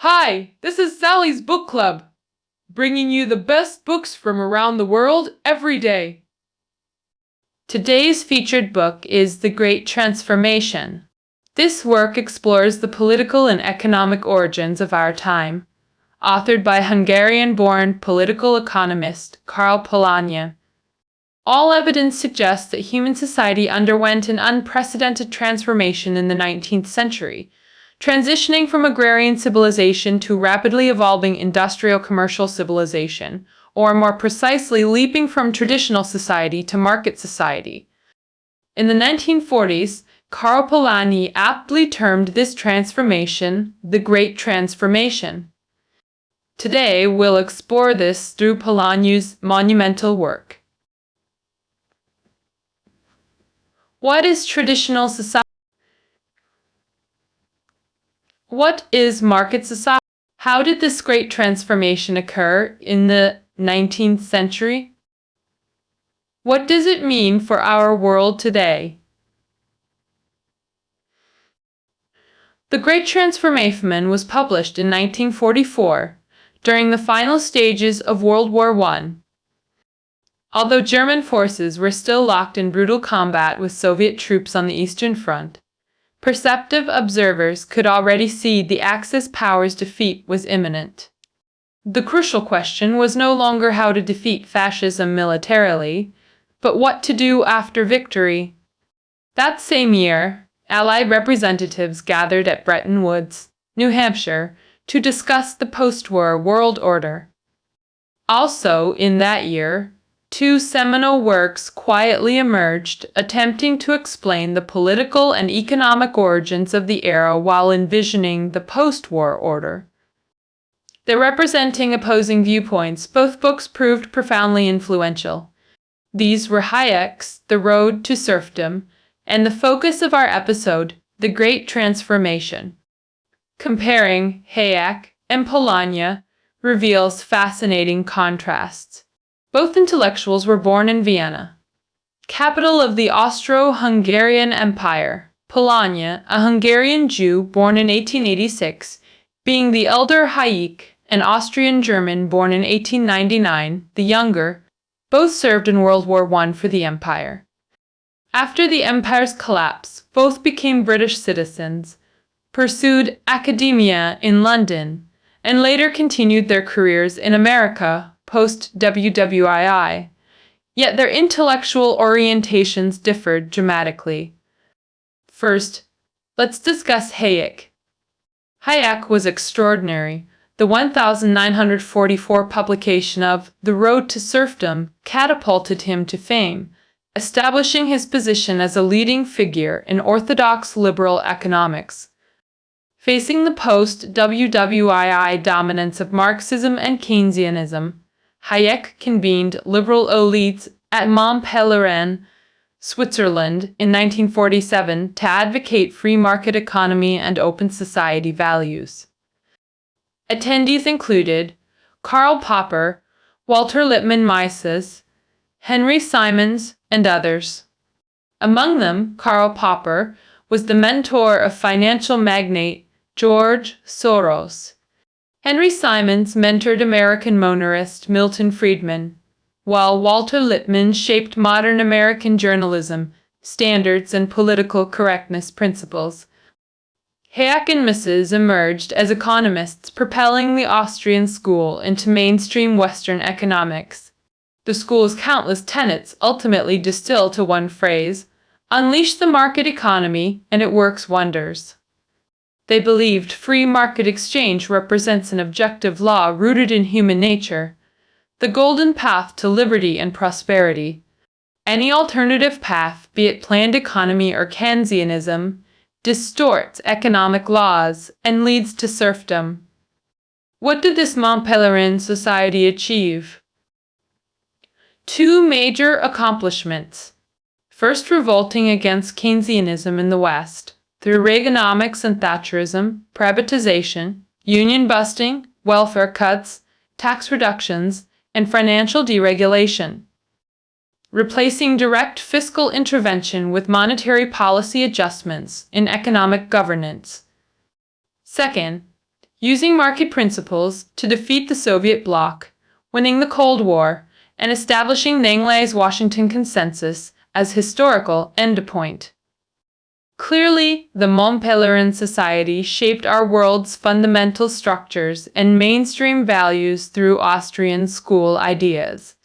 Hi, this is Sally's Book Club, bringing you the best books from around the world every day. Today's featured book is The Great Transformation. This work explores the political and economic origins of our time, authored by Hungarian-born political economist Karl Polanyi. All evidence suggests that human society underwent an unprecedented transformation in the 19th century, transitioning from agrarian civilization to rapidly evolving industrial commercial civilization, or more precisely, leaping from traditional society to market society. In the 1940s, Karl Polanyi aptly termed this transformation the Great Transformation. Today, we'll explore this through Polanyi's monumental work. What is traditional society? What is market society? How did this great transformation occur in the 19th century? What does it mean for our world today? The Great Transformation was published in 1944, during the final stages of World War I. Although German forces were still locked in brutal combat with Soviet troops on the Eastern Front, perceptive observers could already see the Axis powers' defeat was imminent. The crucial question was no longer how to defeat fascism militarily, but what to do after victory. That same year, Allied representatives gathered at Bretton Woods, New Hampshire, to discuss the post-war world order. Also in that year, two seminal works quietly emerged, attempting to explain the political and economic origins of the era while envisioning the post-war order. They're representing opposing viewpoints. Both books proved profoundly influential. These were Hayek's The Road to Serfdom and the focus of our episode, The Great Transformation. Comparing Hayek and Polanyi reveals fascinating contrasts. Both intellectuals were born in Vienna, capital of the Austro-Hungarian Empire. Polanyi, a Hungarian Jew born in 1886, being the elder, Hayek, an Austrian German born in 1899, the younger, both served in World War I for the Empire. After the Empire's collapse, both became British citizens, pursued academia in London, and later continued their careers in America post-WWII. Yet their intellectual orientations differed dramatically. First, let's discuss Hayek. Hayek was extraordinary. The 1944 publication of The Road to Serfdom catapulted him to fame, establishing his position as a leading figure in orthodox liberal economics. Facing the post-WWII dominance of Marxism and Keynesianism, Hayek convened liberal elites at Montpellier, Switzerland, in 1947 to advocate free market economy and open society values. Attendees included Karl Popper, Walter Lippmann Mises, Henry Simons, and others. Among them, Karl Popper was the mentor of financial magnate George Soros. Henry Simons mentored American monarchist Milton Friedman, while Walter Lippmann shaped modern American journalism, standards, and political correctness principles. Hayek and Mises emerged as economists, propelling the Austrian school into mainstream Western economics. The school's countless tenets ultimately distill to one phrase: unleash the market economy, and it works wonders. They believed free market exchange represents an objective law rooted in human nature, the golden path to liberty and prosperity. Any alternative path, be it planned economy or Keynesianism, distorts economic laws and leads to serfdom. What did this Montpellieran society achieve? Two major accomplishments. First, revolting against Keynesianism in the West through Reaganomics and Thatcherism, privatization, union busting, welfare cuts, tax reductions, and financial deregulation. Replacing direct fiscal intervention with monetary policy adjustments in economic governance. Second, using market principles to defeat the Soviet bloc, winning the Cold War, and establishing Engli's Washington Consensus as historical endpoint. Clearly, the Montpellieran society shaped our world's fundamental structures and mainstream values through Austrian school ideas.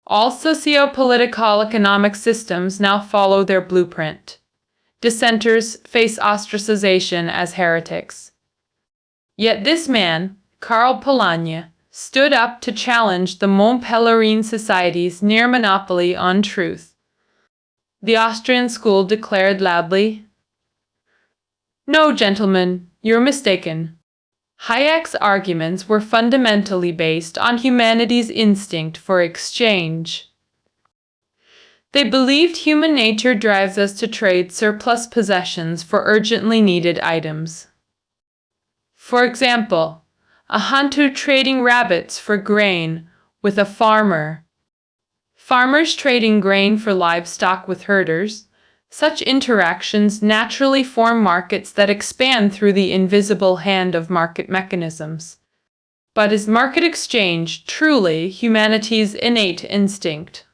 All socio-political economic systems now follow their blueprint. Dissenters face ostracization as heretics. Yet this man, Karl Polanyi, stood up to challenge the Montpellieran society's near monopoly on truth. The Austrian school declared loudly, "No, gentlemen, you're mistaken." Hayek's arguments were fundamentally based on humanity's instinct for exchange. They believed human nature drives us to trade surplus possessions for urgently needed items. For example, a hunter trading rabbits for grain with a farmer. Farmers trading grain for livestock with herders. Such interactions naturally form markets that expand through the invisible hand of market mechanisms. But is market exchange truly humanity's innate instinct?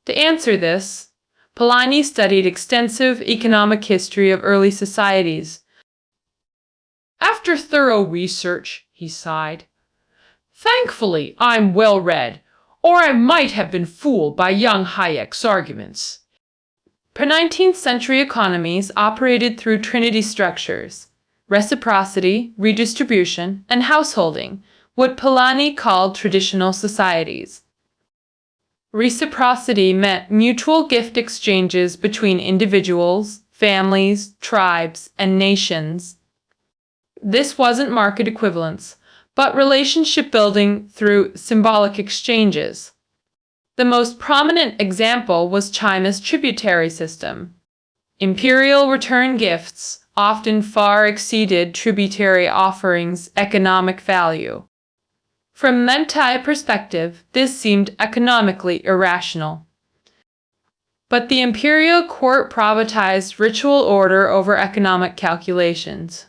To answer this, Polanyi studied extensive economic history of early societies. "After thorough research," he sighed, "thankfully I'm well read, or I might have been fooled by young Hayek's arguments." Pre-19th century economies operated through trinity structures: reciprocity, redistribution, and householding, what Polanyi called traditional societies. Reciprocity meant mutual gift exchanges between individuals, families, tribes, and nations. This wasn't market equivalence, but relationship building through symbolic exchanges. The most prominent example was China's tributary system. Imperial return gifts often far exceeded tributary offerings' economic value. From an entire perspective, this seemed economically irrational. But the imperial court privatized ritual order over economic calculations.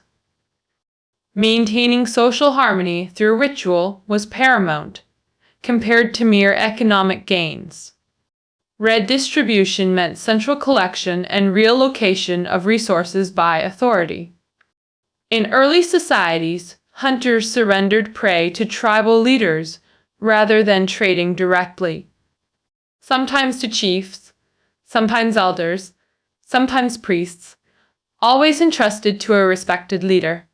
Maintaining social harmony through ritual was paramount, compared to mere economic gains. Redistribution meant central collection and relocation of resources by authority. In early societies, hunters surrendered prey to tribal leaders rather than trading directly. Sometimes to chiefs, sometimes elders, sometimes priests, always entrusted to a respected leader.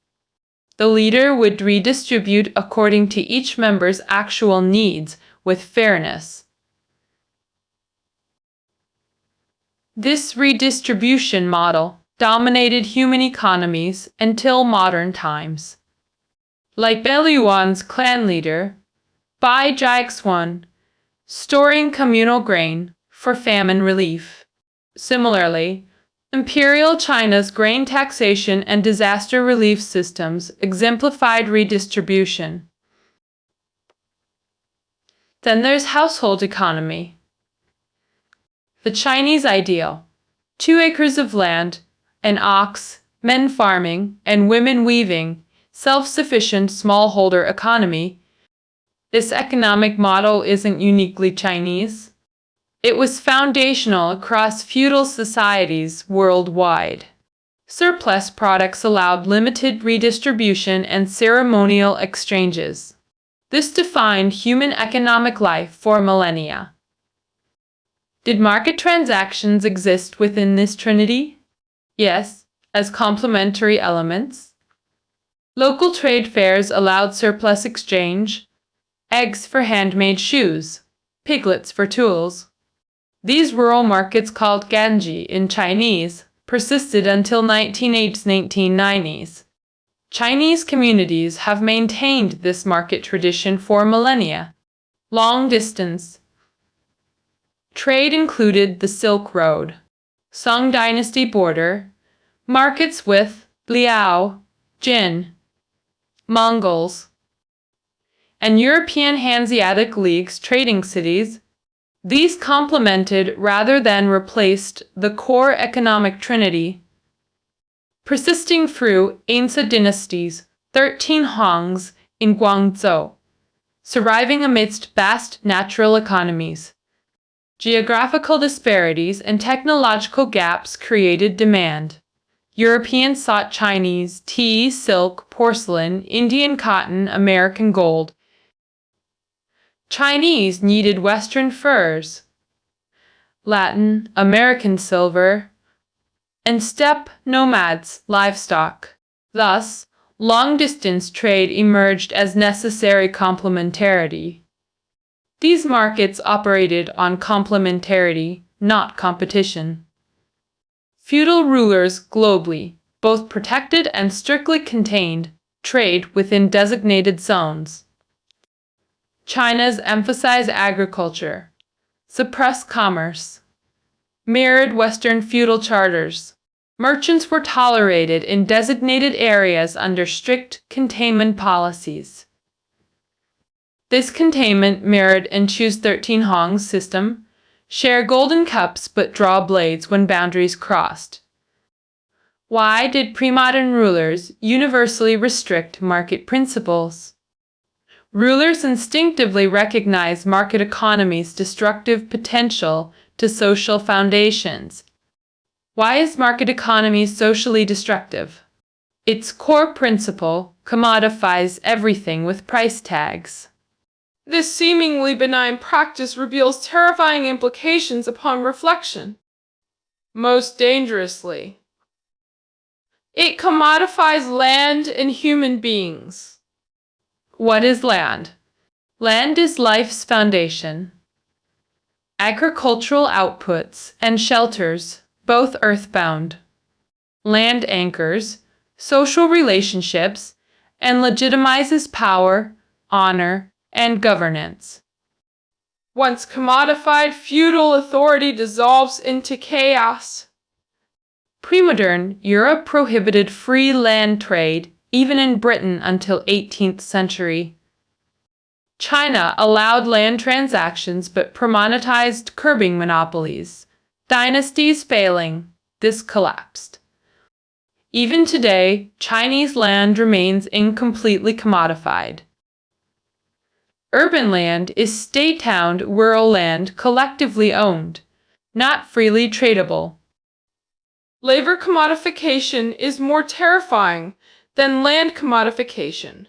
The leader would redistribute according to each member's actual needs with fairness. This redistribution model dominated human economies until modern times. Like Beluan's clan leader, Bai Jiaxuan, storing communal grain for famine relief. Similarly, Imperial China's grain taxation and disaster relief systems exemplified redistribution. Then there's household economy. The Chinese ideal: 2 acres of land, an ox, men farming, and women weaving, self-sufficient smallholder economy. This economic model isn't uniquely Chinese. It was foundational across feudal societies worldwide. Surplus products allowed limited redistribution and ceremonial exchanges. This defined human economic life for millennia. Did market transactions exist within this trinity? Yes, as complementary elements. Local trade fairs allowed surplus exchange: eggs for handmade shoes, piglets for tools. These rural markets, called ganji in Chinese, persisted until 1980s-1990s. Chinese communities have maintained this market tradition for millennia. Long distance trade included the Silk Road, Song Dynasty border, markets with Liao, Jin, Mongols, and European Hanseatic League's trading cities. These complemented rather than replaced the core economic trinity, persisting through ancient dynasties. 13 Hongs in Guangzhou, surviving amidst vast natural economies. Geographical disparities and technological gaps created demand. Europeans sought Chinese tea, silk, porcelain, Indian cotton, American gold. Chinese needed Western furs, Latin American silver, and steppe nomads livestock. Thus, long-distance trade emerged as necessary complementarity. These markets operated on complementarity, not competition. Feudal rulers globally, both protected and strictly contained, trade within designated zones. China's emphasized agriculture, suppressed commerce, mirrored Western feudal charters. Merchants were tolerated in designated areas under strict containment policies. This containment mirrored Enchu's 13 Hongs system, share golden cups but draw blades when boundaries crossed. Why did pre-modern rulers universally restrict market principles? Rulers instinctively recognized market economy's destructive potential to social foundations. Why is market economy socially destructive? Its core principle commodifies everything with price tags. This seemingly benign practice reveals terrifying implications upon reflection. Most dangerously, it commodifies land and human beings. What is land? Land is life's foundation. Agricultural outputs and shelters, both earthbound. Land anchors social relationships and legitimizes power, honor, and governance. Once commodified, feudal authority dissolves into chaos. Pre-modern Europe prohibited free land trade, even in Britain until 18th century. China allowed land transactions but privatized, curbing monopolies. Dynasties failing, this collapsed. Even today, Chinese land remains incompletely commodified. Urban land is state-owned, rural land collectively owned, not freely tradable. Labor commodification is more terrifying than land commodification.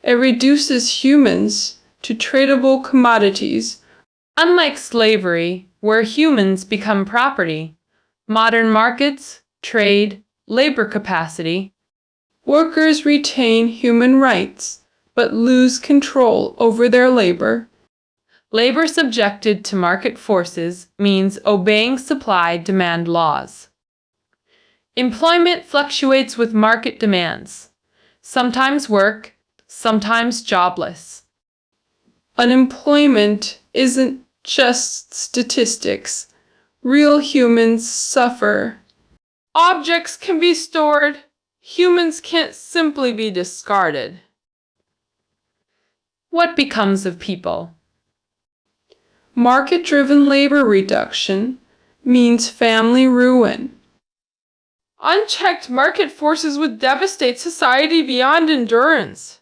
It reduces humans to tradable commodities. Unlike slavery, where humans become property, modern markets, trade, labor capacity. Workers retain human rights, but lose control over their labor. Labor subjected to market forces means obeying supply-demand laws. Employment fluctuates with market demands. Sometimes work, sometimes jobless. Unemployment isn't just statistics. Real humans suffer. Objects can be stored. Humans can't simply be discarded. What becomes of people? Market-driven labor reduction means family ruin. Unchecked market forces would devastate society beyond endurance.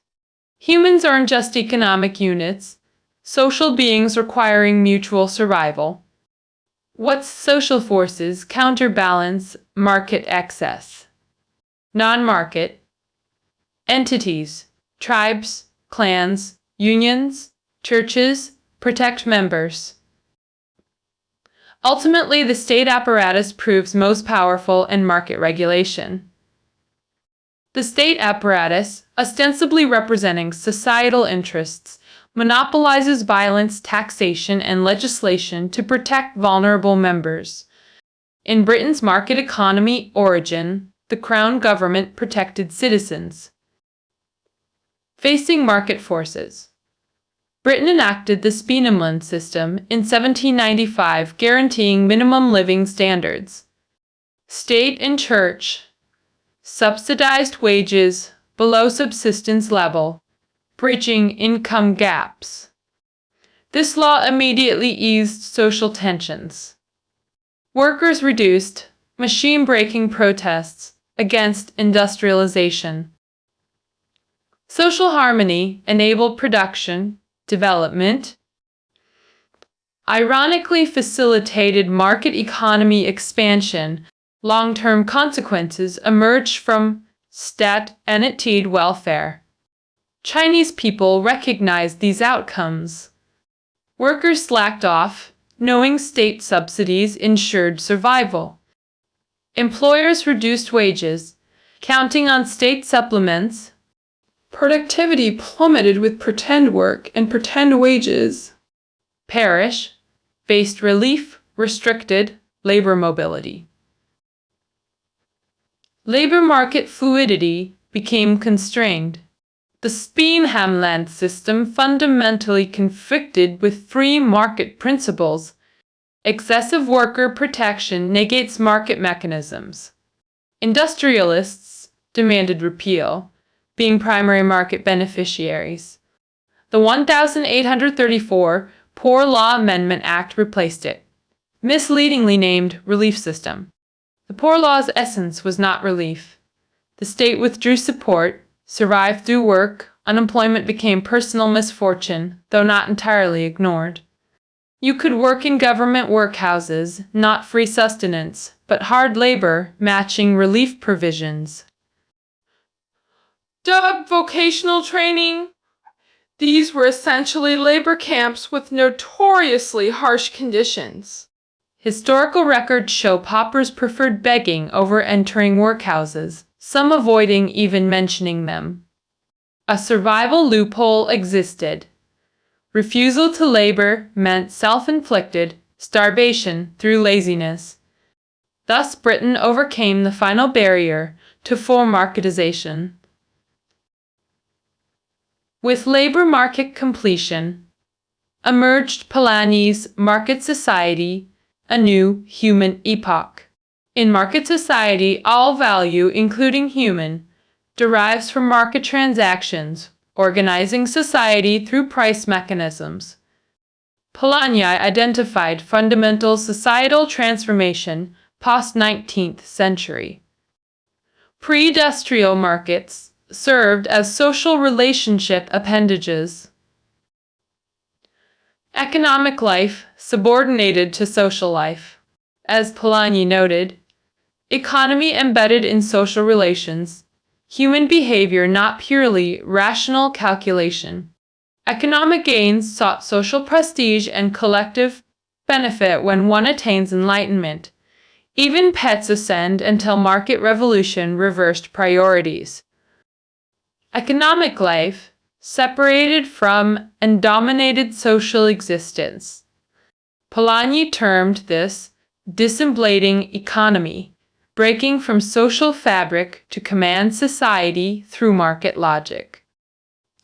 Humans aren't just economic units, social beings requiring mutual survival. What social forces counterbalance market excess? Non-market entities, tribes, clans, unions, churches, protect members. Ultimately, the state apparatus proves most powerful in market regulation. The state apparatus, ostensibly representing societal interests, monopolizes violence, taxation, and legislation to protect vulnerable members. In Britain's market economy origin, the Crown government protected citizens. Facing market forces. Britain enacted the Spienemann system in 1795, guaranteeing minimum living standards. State and church. Subsidized wages below subsistence level, bridging income gaps. This law immediately eased social tensions. Workers reduced machine-breaking protests against industrialization. Social harmony enabled production, development, ironically facilitated market economy expansion. Long-term consequences emerged from state-enacted welfare. Chinese people recognized these outcomes. Workers slacked off, knowing state subsidies ensured survival. Employers reduced wages, counting on state supplements. Productivity plummeted with pretend work and pretend wages. Parish-based relief restricted labor mobility. Labor market fluidity became constrained. The Speenhamland system fundamentally conflicted with free market principles. Excessive worker protection negates market mechanisms. Industrialists demanded repeal, being primary market beneficiaries. The 1834 Poor Law Amendment Act replaced it, misleadingly named relief system. The Poor Law's essence was not relief. The state withdrew support, survived through work, unemployment became personal misfortune, though not entirely ignored. You could work in government workhouses, not free sustenance, but hard labor, matching relief provisions. Dubbed vocational training. These were essentially labor camps with notoriously harsh conditions. Historical records show paupers preferred begging over entering workhouses, some avoiding even mentioning them. A survival loophole existed. Refusal to labor meant self-inflicted starvation through laziness. Thus, Britain overcame the final barrier to full marketization. With labor market completion, emerged Polanyi's market society, a new human epoch. In market society, all value, including human, derives from market transactions, organizing society through price mechanisms. Polanyi identified fundamental societal transformation post-19th century. Pre-industrial markets served as social relationship appendages. Economic life subordinated to social life. As Polanyi noted, economy embedded in social relations, human behavior not purely rational calculation. Economic gains sought social prestige and collective benefit when one attains enlightenment. Even pets ascend until market revolution reversed priorities. Economic life separated from and dominated social existence. Polanyi termed this disembodied economy, breaking from social fabric to command society through market logic.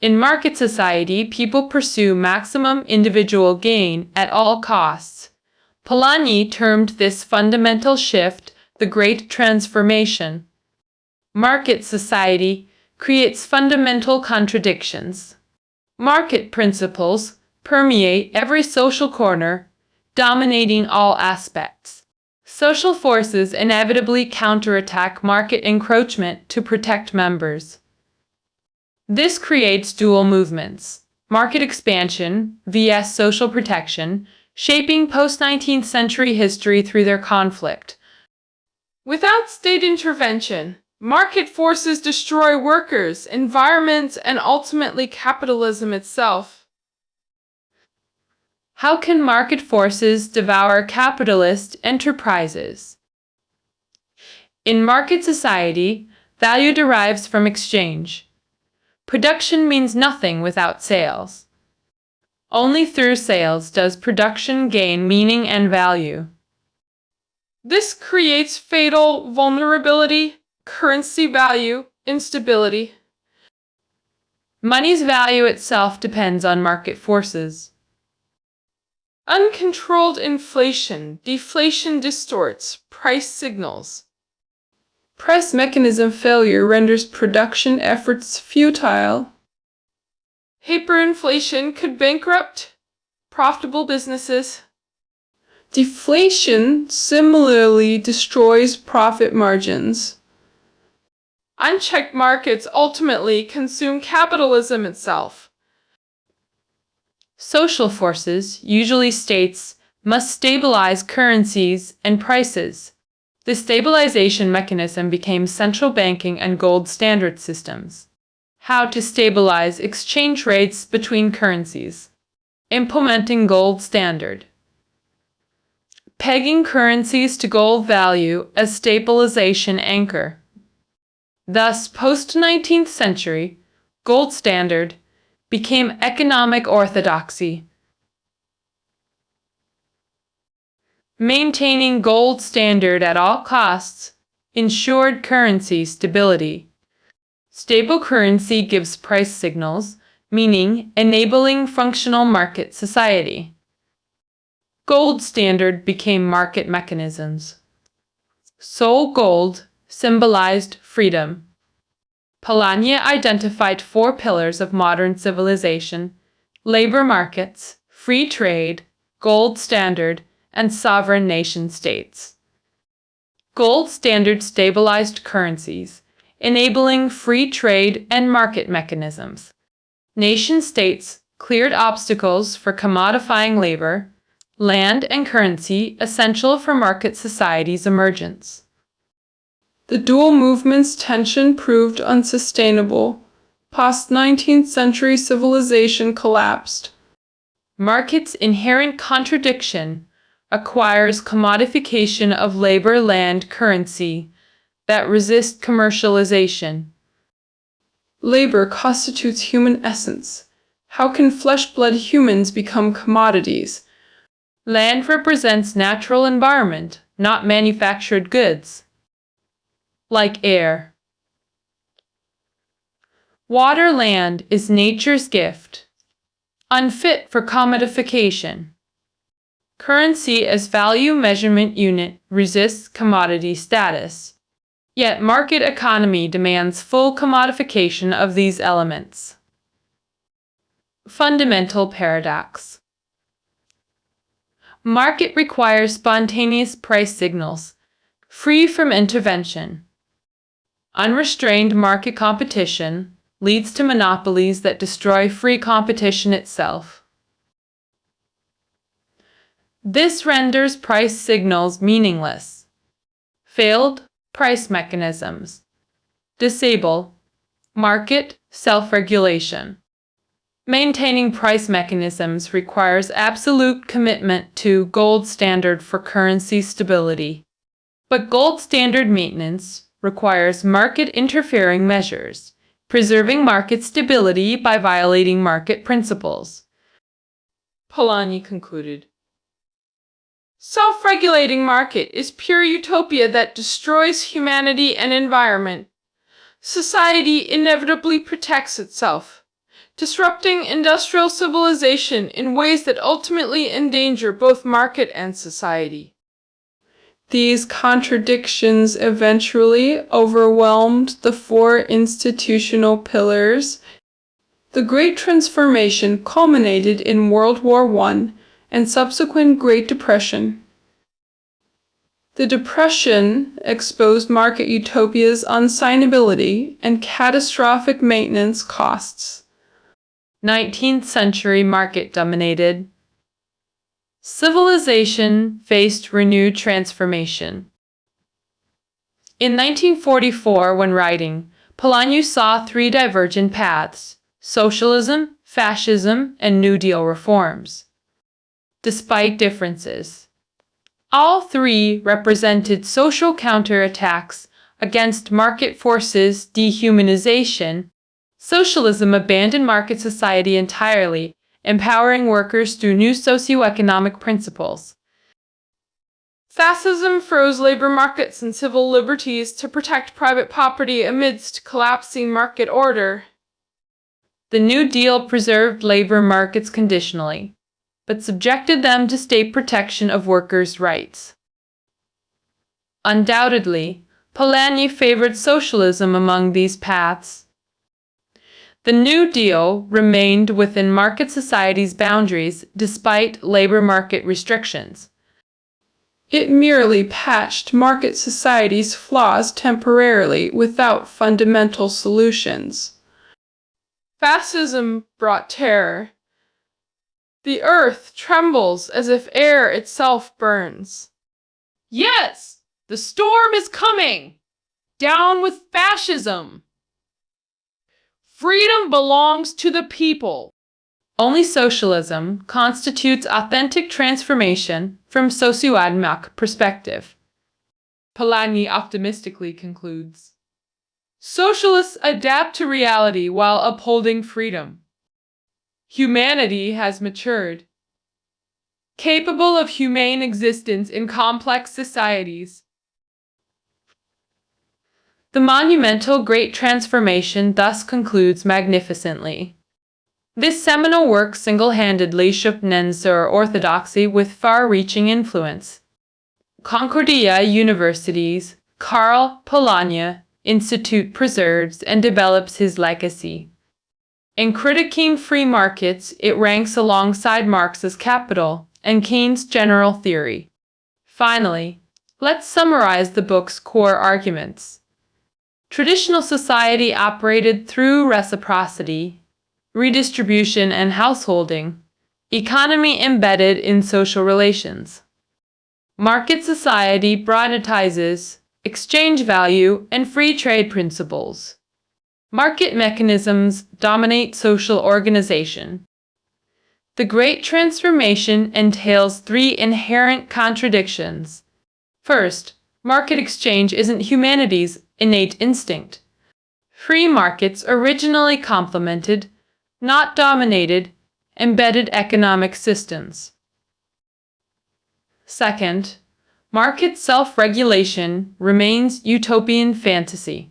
In market society, people pursue maximum individual gain at all costs. Polanyi termed this fundamental shift the Great Transformation. Market society creates fundamental contradictions. Market principles permeate every social corner, dominating all aspects. Social forces inevitably counterattack market encroachment to protect members. This creates dual movements, market expansion vs. social protection, shaping post-19th century history through their conflict. Without state intervention, market forces destroy workers, environments, and ultimately capitalism itself. How can market forces devour capitalist enterprises? In market society, value derives from exchange. Production means nothing without sales. Only through sales does production gain meaning and value. This creates fatal vulnerability, currency value, instability. Money's value itself depends on market forces. Uncontrolled inflation, deflation distorts price signals. Price mechanism failure renders production efforts futile. Hyperinflation could bankrupt profitable businesses. Deflation similarly destroys profit margins. Unchecked markets ultimately consume capitalism itself. Social forces, usually states, must stabilize currencies and prices. The stabilization mechanism became central banking and gold standard systems. How to stabilize exchange rates between currencies. Implementing gold standard. Pegging currencies to gold value as stabilization anchor. Thus, post-19th century, gold standard became economic orthodoxy. Maintaining gold standard at all costs ensured currency stability. Stable currency gives price signals, meaning enabling functional market society. Gold standard became market mechanisms. Sol gold symbolized freedom. Polanyi identified 4 pillars of modern civilization: labor markets, free trade, gold standard, and sovereign nation-states. Gold standard stabilized currencies, enabling free trade and market mechanisms. Nation-states cleared obstacles for commodifying labor, land, and currency essential for market societies' emergence. The dual movement's tension proved unsustainable. Post-19th century civilization collapsed. Market's inherent contradiction acquires commodification of labor, land, currency that resist commercialization. Labor constitutes human essence. How can flesh-blood humans become commodities? Land represents natural environment, not manufactured goods. Like air. Water land is nature's gift, unfit for commodification. Currency as value measurement unit resists commodity status. Yet market economy demands full commodification of these elements. Fundamental paradox. Market requires spontaneous price signals, free from intervention. Unrestrained market competition leads to monopolies that destroy free competition itself. This renders price signals meaningless. Failed price mechanisms. Disable market self-regulation. Maintaining price mechanisms requires absolute commitment to gold standard for currency stability. But gold standard maintenance requires market interfering measures, preserving market stability by violating market principles. Polanyi concluded. Self-regulating market is pure utopia that destroys humanity and environment. Society inevitably protects itself, disrupting industrial civilization in ways that ultimately endanger both market and society. These contradictions eventually overwhelmed the 4 institutional pillars. The Great Transformation culminated in World War I and subsequent Great Depression. The Depression exposed market utopia's unsustainability and catastrophic maintenance costs. 19th century market dominated. Civilization faced renewed transformation. In 1944, when writing, Polanyi saw 3 divergent paths: socialism, fascism, and New Deal reforms. Despite differences, all 3 represented social counterattacks against market forces' dehumanization. Socialism abandoned market society entirely, empowering workers through new socioeconomic principles. Fascism froze labor markets and civil liberties to protect private property amidst collapsing market order. The New Deal preserved labor markets conditionally, but subjected them to state protection of workers' rights. Undoubtedly, Polanyi favored socialism among these paths. The New Deal remained within market society's boundaries despite labor market restrictions. It merely patched market society's flaws temporarily without fundamental solutions. Fascism brought terror. The earth trembles as if air itself burns. Yes, the storm is coming! Down with fascism! Freedom belongs to the people. Only socialism constitutes authentic transformation from socio-economic perspective. Polanyi optimistically concludes. Socialists adapt to reality while upholding freedom. Humanity has matured, capable of humane existence in complex societies. The monumental Great Transformation thus concludes magnificently. This seminal work single-handedly shook Nenzer orthodoxy with far-reaching influence. Concordia University's Karl Polanyi Institute preserves and develops his legacy. In critiquing free markets, it ranks alongside Marx's Capital and Keynes' general theory. Finally, let's summarize the book's core arguments. Traditional society operated through reciprocity, redistribution and householding, economy embedded in social relations. Market society prioritizes exchange value and free trade principles. Market mechanisms dominate social organization. The Great Transformation entails three inherent contradictions. First, market exchange isn't humanity's innate instinct. Free markets originally complemented, not dominated, embedded economic systems. Second, market self-regulation remains utopian fantasy.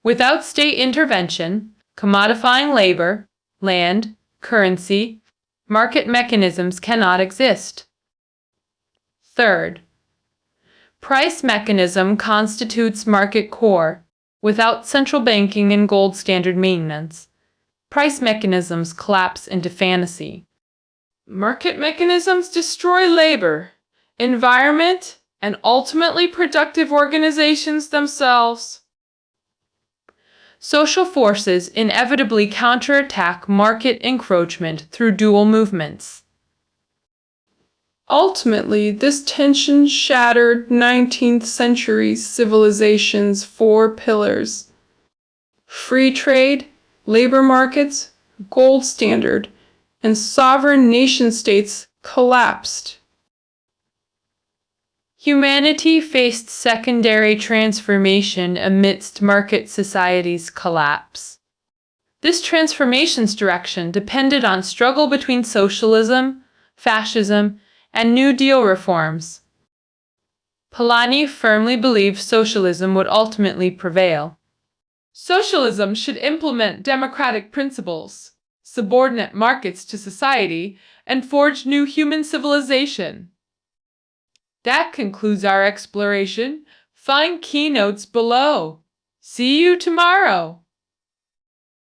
Without state intervention, commodifying labor, land, currency, market mechanisms cannot exist. Third, price mechanism constitutes market core. Without central banking and gold standard maintenance, price mechanisms collapse into fantasy. Market mechanisms destroy labor, environment, and ultimately productive organizations themselves. Social forces inevitably counterattack market encroachment through dual movements. Ultimately, this tension shattered 19th century civilization's four pillars: free trade, labor markets, gold standard, and sovereign nation-states collapsed. Humanity faced secondary transformation amidst market society's collapse. This transformation's direction depended on struggle between socialism, fascism, and New Deal reforms. Polanyi firmly believed socialism would ultimately prevail. Socialism should implement democratic principles, subordinate markets to society, and forge new human civilization. That concludes our exploration. Find keynotes below. See you tomorrow.